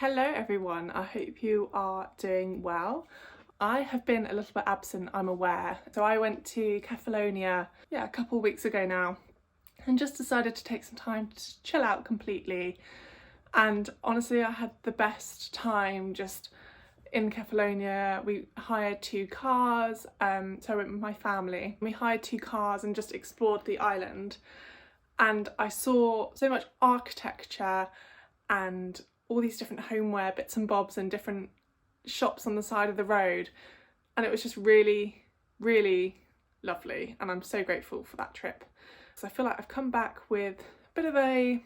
Hello everyone, I hope you are doing well. I have been a little bit absent, I'm aware. So I went to Catalonia, a couple of weeks ago now, and just decided to take some time to chill out completely. And honestly, I had the best time just in Catalonia. We hired two cars, so I went with my family. We hired two cars and just explored the island. And I saw so much architecture and all these different homeware bits and bobs and different shops on the side of the road, and it was just really, really lovely, and I'm so grateful for that trip. So I feel like I've come back with a bit of a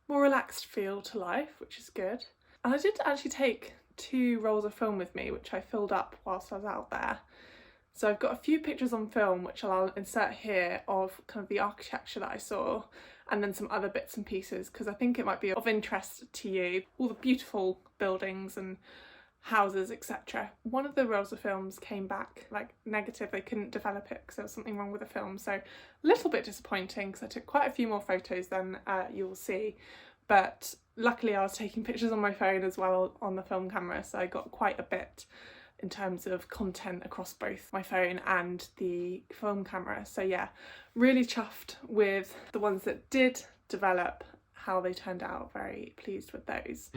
more relaxed feel to life, which is good. And I did actually take 2 rolls of film with me, which I filled up whilst I was out there. So I've got a few pictures on film, which I'll insert here, of kind of the architecture that I saw, and then some other bits and pieces, because I think it might be of interest to you. All the beautiful buildings and houses, etc. One of the rolls of films came back like negative. They couldn't develop it because there was something wrong with the film. So a little bit disappointing, because I took quite a few more photos than you'll see. But luckily I was taking pictures on my phone as well on the film camera, so I got quite a bit in terms of content across both my phone and the film camera. So yeah, really chuffed with the ones that did develop, how they turned out. Very pleased with those.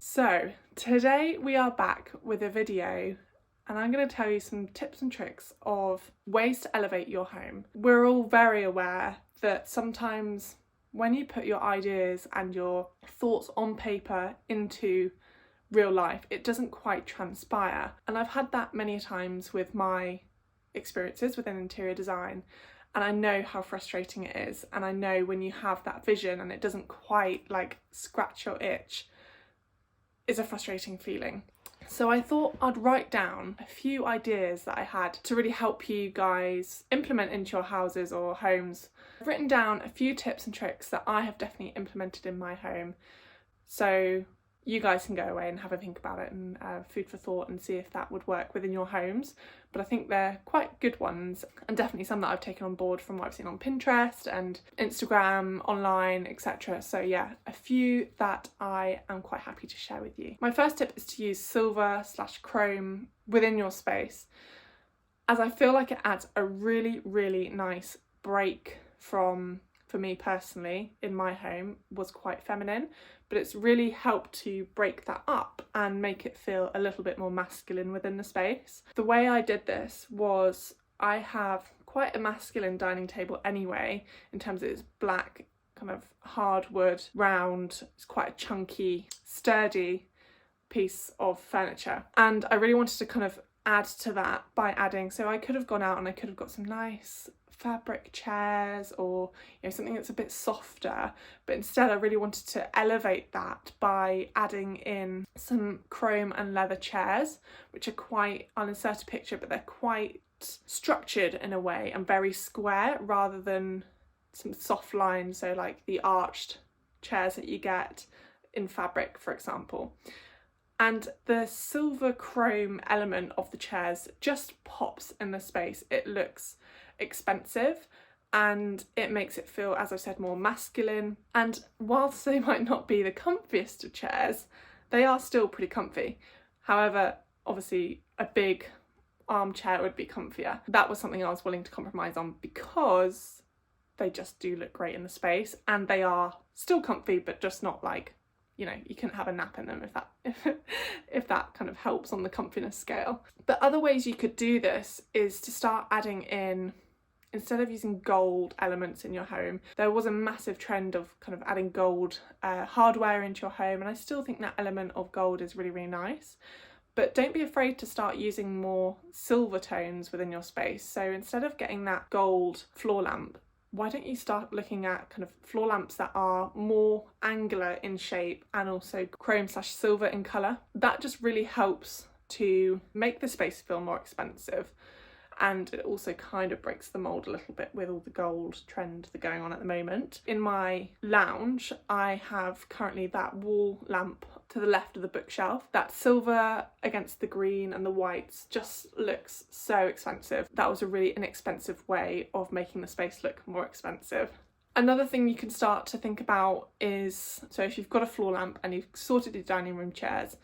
So today we are back with a video, and I'm going to tell you some tips and tricks of ways to elevate your home. We're all very aware that sometimes when you put your ideas and your thoughts on paper into real life, it doesn't quite transpire. And I've had that many times with my experiences within interior design, and I know how frustrating it is. And I know when you have that vision and it doesn't quite like scratch your itch, is a frustrating feeling. So I thought I'd write down a few ideas that I had to really help you guys implement into your houses or homes. I've written down a few tips and tricks that I have definitely implemented in my home, so you guys can go away and have a think about it and food for thought and see if that would work within your homes. But I think they're quite good ones, and definitely some that I've taken on board from what I've seen on Pinterest and Instagram, online, etc. So yeah, a few that I am quite happy to share with you. My first tip is to use silver/chrome within your space, as I feel like it adds a really, really nice break from, for me personally, in my home, was quite feminine, but it's really helped to break that up and make it feel a little bit more masculine within the space. The way I did this was, I have quite a masculine dining table anyway, in terms of its black kind of hardwood, round, it's quite a chunky, sturdy piece of furniture. And I really wanted to kind of add to that by adding, so I could have gone out and I could have got some nice fabric chairs, or something that's a bit softer, but instead I really wanted to elevate that by adding in some chrome and leather chairs, which are quite, I'll insert a picture, but they're quite structured in a way and very square, rather than some soft lines, so like the arched chairs that you get in fabric, for example. And the silver chrome element of the chairs just pops in the space. It looks expensive and it makes it feel, as I said, more masculine. And whilst they might not be the comfiest of chairs, they are still pretty comfy. However, obviously a big armchair would be comfier. That was something I was willing to compromise on, because they just do look great in the space, and they are still comfy, but just not like, you couldn't have a nap in them, if that kind of helps on the comfiness scale. But other ways you could do this is to start adding in, instead of using gold elements in your home, there was a massive trend of kind of adding gold hardware into your home, and I still think that element of gold is really, really nice. But don't be afraid to start using more silver tones within your space. So instead of getting that gold floor lamp, why don't you start looking at kind of floor lamps that are more angular in shape and also chrome/silver in colour? That just really helps to make the space feel more expensive, and it also kind of breaks the mould a little bit with all the gold trend that's going on at the moment. In my lounge, I have currently that wall lamp to the left of the bookshelf. That silver against the green and the whites just looks so expensive. That was a really inexpensive way of making the space look more expensive. Another thing you can start to think about is, so if you've got a floor lamp and you've sorted your dining room chairs,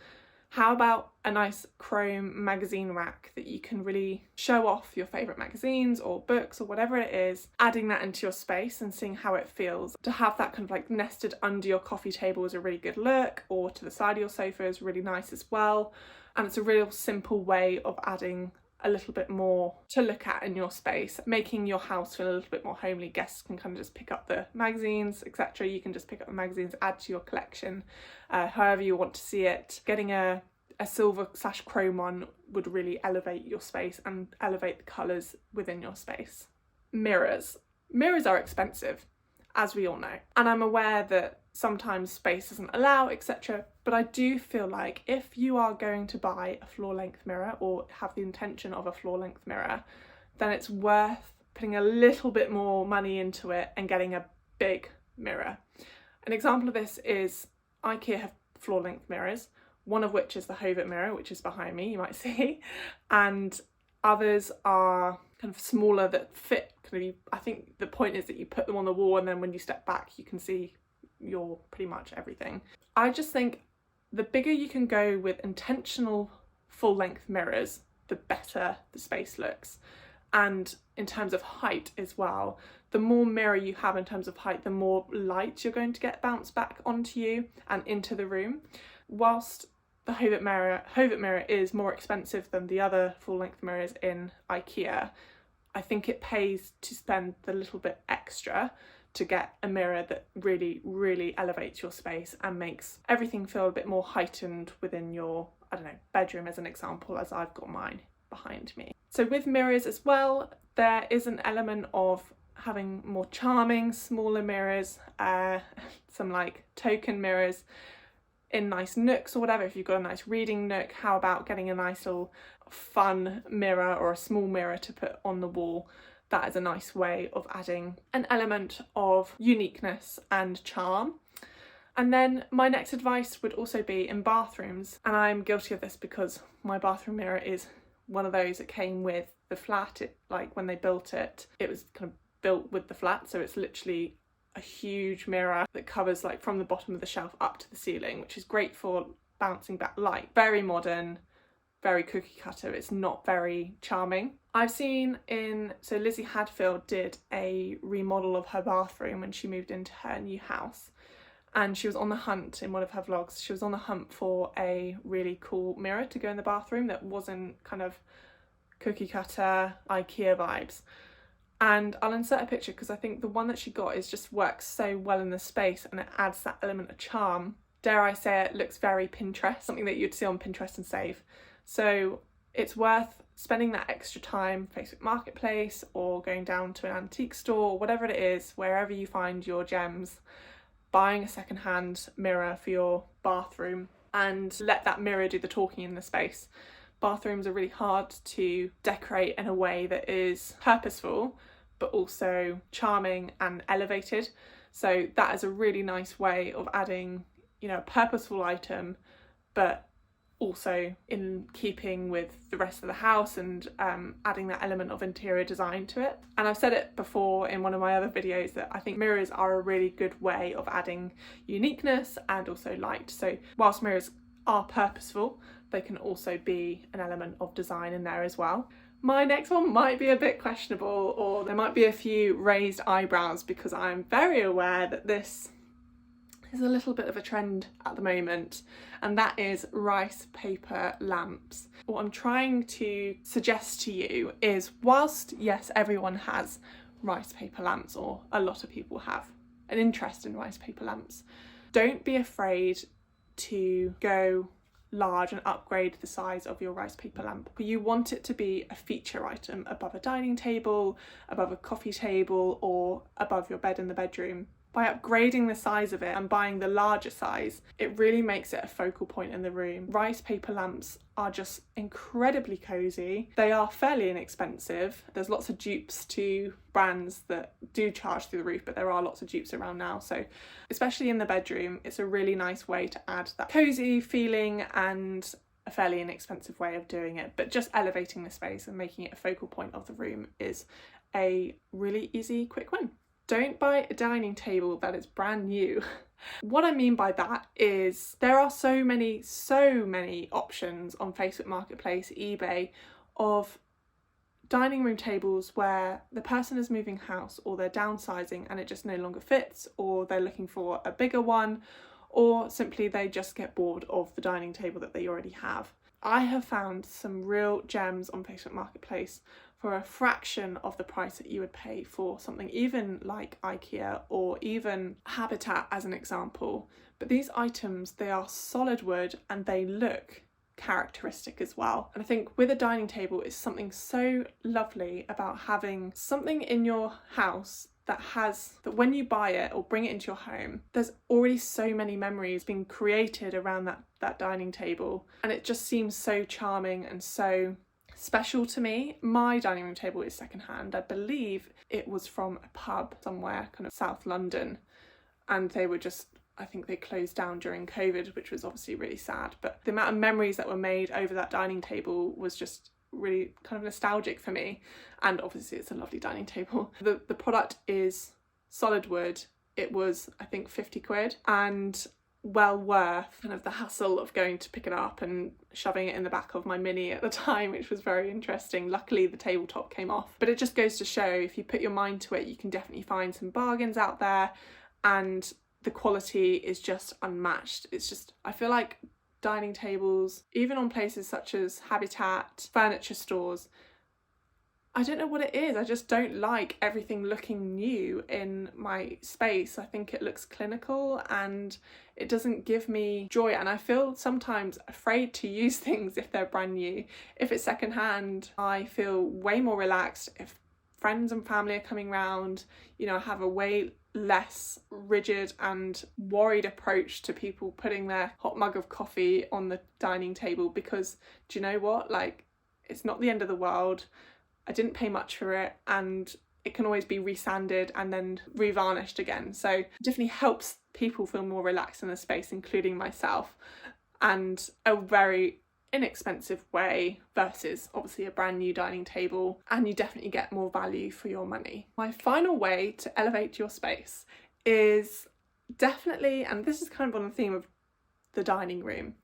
how about a nice chrome magazine rack that you can really show off your favourite magazines or books or whatever it is, adding that into your space and seeing how it feels. To have that kind of like nested under your coffee table is a really good look, or to the side of your sofa is really nice as well. And it's a real simple way of adding a little bit more to look at in your space, making your house feel a little bit more homely. Guests can kind of just pick up the magazines, etc. You can just pick up the magazines, add to your collection, however you want to see it. Getting a silver/chrome one would really elevate your space and elevate the colours within your space. Mirrors. Mirrors are expensive, as we all know, and I'm aware that sometimes space doesn't allow, etc. But I do feel like if you are going to buy a floor length mirror or have the intention of a floor length mirror, then it's worth putting a little bit more money into it and getting a big mirror. An example of this is IKEA have floor length mirrors, one of which is the Hovet mirror, which is behind me, you might see, and others are kind of smaller that fit kind of, I think the point is that you put them on the wall and then when you step back you can see your pretty much everything. I just think the bigger you can go with intentional full length mirrors, the better the space looks. And in terms of height as well, the more mirror you have in terms of height, the more light you're going to get bounced back onto you and into the room. Whilst the Hovet mirror is more expensive than the other full length mirrors in IKEA, I think it pays to spend the little bit extra to get a mirror that really, really elevates your space and makes everything feel a bit more heightened within your, I don't know, bedroom as an example, as I've got mine behind me. So with mirrors as well, there is an element of having more charming, smaller mirrors, some like token mirrors in nice nooks or whatever. If you've got a nice reading nook, how about getting a nice little fun mirror or a small mirror to put on the wall? That is a nice way of adding an element of uniqueness and charm. And then my next advice would also be in bathrooms, and I'm guilty of this because my bathroom mirror is one of those that came with the flat. It, like when they built it, it was kind of built with the flat, so it's literally a huge mirror that covers like from the bottom of the shelf up to the ceiling, which is great for bouncing back light. Very modern, very cookie cutter. It's not very charming. I've seen so Lizzie Hadfield did a remodel of her bathroom when she moved into her new house, and she was on the hunt in one of her vlogs. She was on the hunt for a really cool mirror to go in the bathroom that wasn't kind of cookie cutter IKEA vibes. And I'll insert a picture because I think the one that she got just works so well in the space and it adds that element of charm. Dare I say it looks very Pinterest, something that you'd see on Pinterest and save. So it's worth spending that extra time, Facebook Marketplace or going down to an antique store, whatever it is, wherever you find your gems, buying a secondhand mirror for your bathroom and let that mirror do the talking in the space. Bathrooms are really hard to decorate in a way that is purposeful but also charming and elevated. So that is a really nice way of adding, you know, a purposeful item but also in keeping with the rest of the house and adding that element of interior design to it. And I've said it before in one of my other videos that I think mirrors are a really good way of adding uniqueness and also light. So whilst mirrors are purposeful, they can also be an element of design in there as well. My next one might be a bit questionable, or there might be a few raised eyebrows because I'm very aware that this is a little bit of a trend at the moment, and that is rice paper lamps. What I'm trying to suggest to you is, whilst yes, everyone has rice paper lamps, or a lot of people have an interest in rice paper lamps, don't be afraid to go large and upgrade the size of your rice paper lamp. You want it to be a feature item above a dining table, above a coffee table, or above your bed in the bedroom. By upgrading the size of it and buying the larger size, it really makes it a focal point in the room. Rice paper lamps are just incredibly cozy. They are fairly inexpensive. There's lots of dupes to brands that do charge through the roof, but there are lots of dupes around now. So especially in the bedroom, it's a really nice way to add that cozy feeling and a fairly inexpensive way of doing it. But just elevating the space and making it a focal point of the room is a really easy, quick win. Don't buy a dining table that is brand new. What I mean by that is there are so many options on Facebook Marketplace, eBay, of dining room tables where the person is moving house or they're downsizing and it just no longer fits, or they're looking for a bigger one, or simply they just get bored of the dining table that they already have. I have found some real gems on Facebook Marketplace for a fraction of the price that you would pay for something even like IKEA or even Habitat as an example. But these items, they are solid wood and they look characteristic as well. And I think with a dining table, it's something so lovely about having something in your house that when you buy it or bring it into your home, there's already so many memories being created around that dining table, and it just seems so charming and so special to me. My dining room table is secondhand. I believe it was from a pub somewhere kind of South London, and I think they closed down during COVID, which was obviously really sad, but the amount of memories that were made over that dining table was just really kind of nostalgic for me. And obviously it's a lovely dining table. The product is solid wood. It was, I think, 50 quid and well worth kind of the hassle of going to pick it up and shoving it in the back of my Mini at the time, which was very interesting. Luckily the tabletop came off, but it just goes to show if you put your mind to it, you can definitely find some bargains out there, and the quality is just unmatched. It's just, I feel like dining tables, even on places such as Habitat, furniture stores, I don't know what it is, I just don't like everything looking new in my space. I think it looks clinical and it doesn't give me joy, and I feel sometimes afraid to use things if they're brand new. If it's secondhand, I feel way more relaxed. If friends and family are coming round, I have a way less rigid and worried approach to people putting their hot mug of coffee on the dining table, because do you know what, like, it's not the end of the world. I didn't pay much for it, and it can always be resanded and then revarnished again. So it definitely helps people feel more relaxed in the space, including myself, and a very inexpensive way versus obviously a brand new dining table, and you definitely get more value for your money. My final way to elevate your space is definitely, and this is kind of on the theme of the dining room,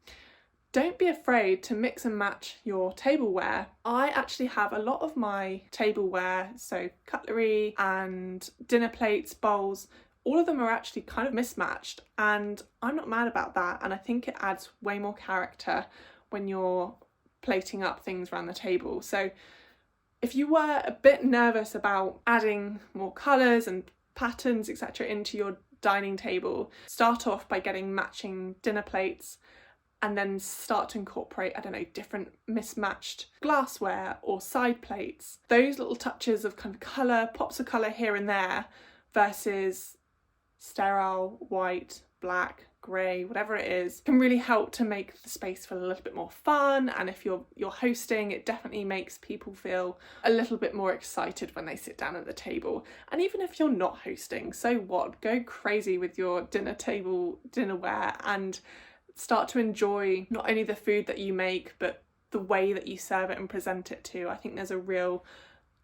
don't be afraid to mix and match your tableware. I actually have a lot of my tableware, so cutlery and dinner plates, bowls, all of them are actually kind of mismatched, and I'm not mad about that, and I think it adds way more character when you're plating up things around the table. So if you were a bit nervous about adding more colours and patterns, etc., into your dining table, start off by getting matching dinner plates and then start to incorporate, I don't know, different mismatched glassware or side plates. Those little touches of kind of colour, pops of colour here and there versus sterile, white, black, grey, whatever it is, can really help to make the space feel a little bit more fun. And if you're hosting, it definitely makes people feel a little bit more excited when they sit down at the table. And even if you're not hosting, so what? Go crazy with your dinner table dinnerware and start to enjoy not only the food that you make, but the way that you serve it and present it too. I think there's a real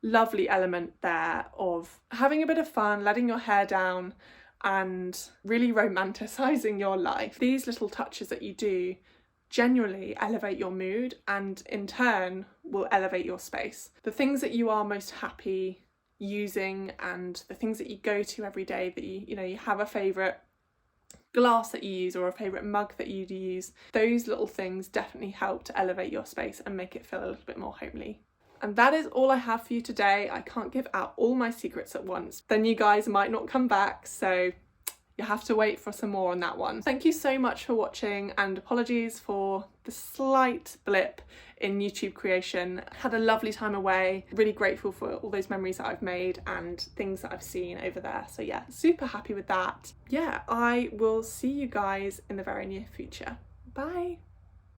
lovely element there of having a bit of fun, letting your hair down, and really romanticising your life. These little touches that you do genuinely elevate your mood, and in turn will elevate your space. The things that you are most happy using and the things that you go to every day, that you have a favourite glass that you use or a favourite mug that you use, those little things definitely help to elevate your space and make it feel a little bit more homely. And that is all I have for you today. I can't give out all my secrets at once, then you guys might not come back, so you have to wait for some more on that one. Thank you so much for watching, and apologies for the slight blip in YouTube creation. Had a lovely time away, really grateful for all those memories that I've made and things that I've seen over there. So yeah, super happy with that. Yeah, I will see you guys in the very near future. Bye.